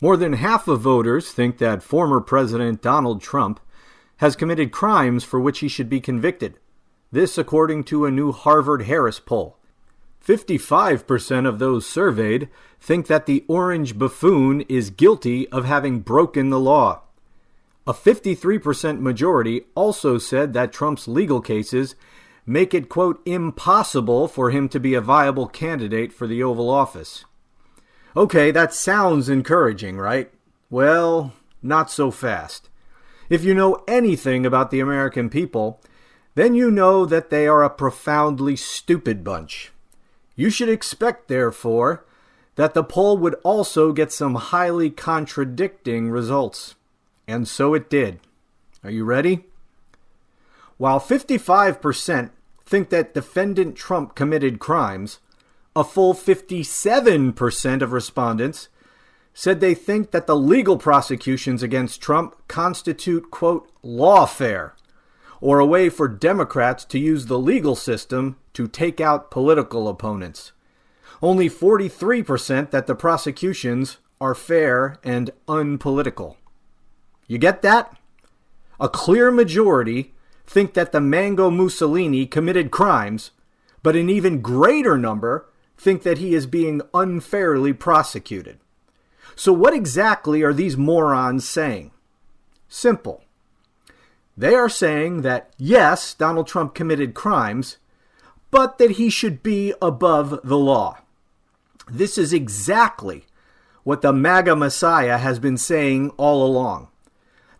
More than half of voters think that former President Donald Trump has committed crimes for which he should be convicted. This according to a new Harvard-Harris poll. 55% of those surveyed think that the orange buffoon is guilty of having broken the law. A 53% majority also said that Trump's legal cases make it, quote, impossible for him to be a viable candidate for the Oval Office. Okay, that sounds encouraging, right? Well, not so fast. If you know anything about the American people, then you know that they are a profoundly stupid bunch. You should expect, therefore, that the poll would also get some highly contradicting results. And so it did. Are you ready? While 55% think that defendant Trump committed crimes, a full 57% of respondents said they think that the legal prosecutions against Trump constitute, quote, lawfare, or a way for Democrats to use the legal system to take out political opponents. Only 43% that the prosecutions are fair and unpolitical. You get that? A clear majority think that the Mango Mussolini committed crimes, but an even greater number think that he is being unfairly prosecuted. So what exactly are these morons saying? Simple. They are saying that, yes, Donald Trump committed crimes, but that he should be above the law. This is exactly what the MAGA Messiah has been saying all along,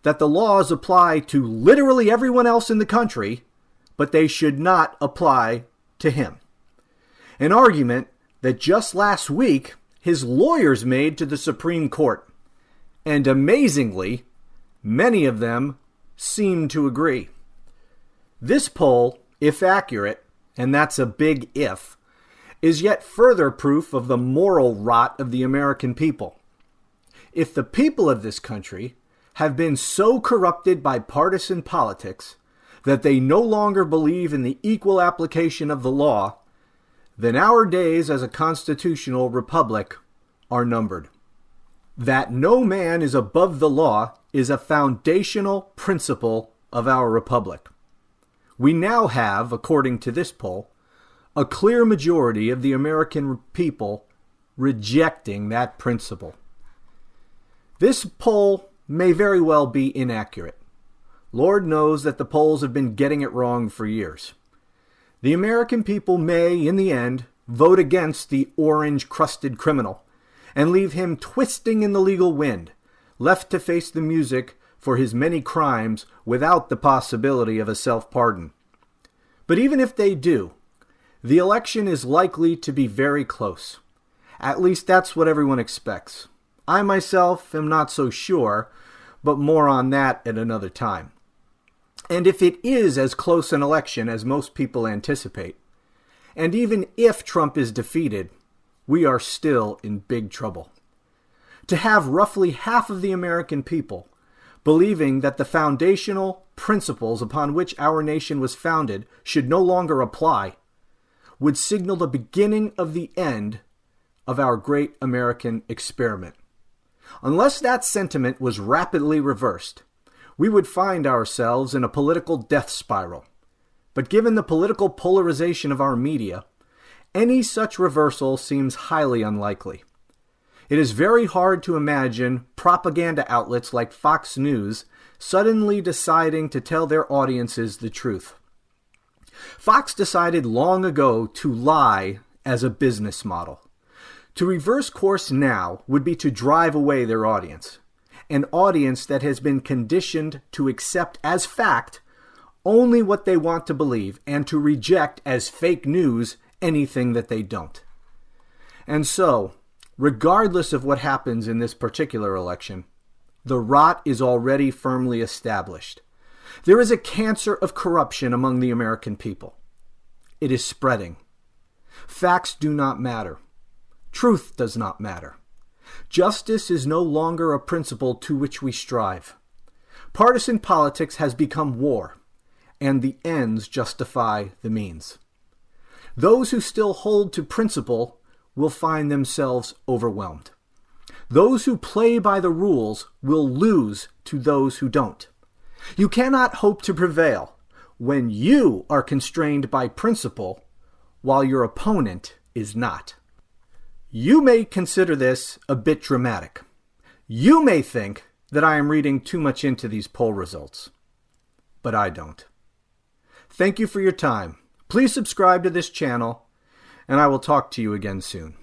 that the laws apply to literally everyone else in the country, but they should not apply to him. An argument that just last week his lawyers made to the Supreme Court. And amazingly, many of them seem to agree. This poll, if accurate, and that's a big if, is yet further proof of the moral rot of the American people. If the people of this country have been so corrupted by partisan politics that they no longer believe in the equal application of the law, then our days as a constitutional republic are numbered. That no man is above the law is a foundational principle of our republic. We now have, according to this poll, a clear majority of the American people rejecting that principle. This poll may very well be inaccurate. Lord knows that the polls have been getting it wrong for years. The American people may, in the end, vote against the orange-crusted criminal and leave him twisting in the legal wind, left to face the music for his many crimes without the possibility of a self-pardon. But even if they do, the election is likely to be very close. At least that's what everyone expects. I myself am not so sure, but more on that at another time. And if it is as close an election as most people anticipate, and even if Trump is defeated, we are still in big trouble. To have roughly half of the American people believing that the foundational principles upon which our nation was founded should no longer apply would signal the beginning of the end of our great American experiment. Unless that sentiment was rapidly reversed, we would find ourselves in a political death spiral. But given the political polarization of our media, any such reversal seems highly unlikely. It is very hard to imagine propaganda outlets like Fox News suddenly deciding to tell their audiences the truth. Fox decided long ago to lie as a business model. To reverse course now would be to drive away their audience, an audience that has been conditioned to accept as fact only what they want to believe and to reject as fake news anything that they don't. And so, regardless of what happens in this particular election, the rot is already firmly established. There is a cancer of corruption among the American people. It is spreading. Facts do not matter. Truth does not matter. Justice is no longer a principle to which we strive. Partisan politics has become war, and the ends justify the means. Those who still hold to principle will find themselves overwhelmed. Those who play by the rules will lose to those who don't. You cannot hope to prevail when you are constrained by principle while your opponent is not. You may consider this a bit dramatic. You may think that I am reading too much into these poll results, but I don't. Thank you for your time. Please subscribe to this channel, and I will talk to you again soon.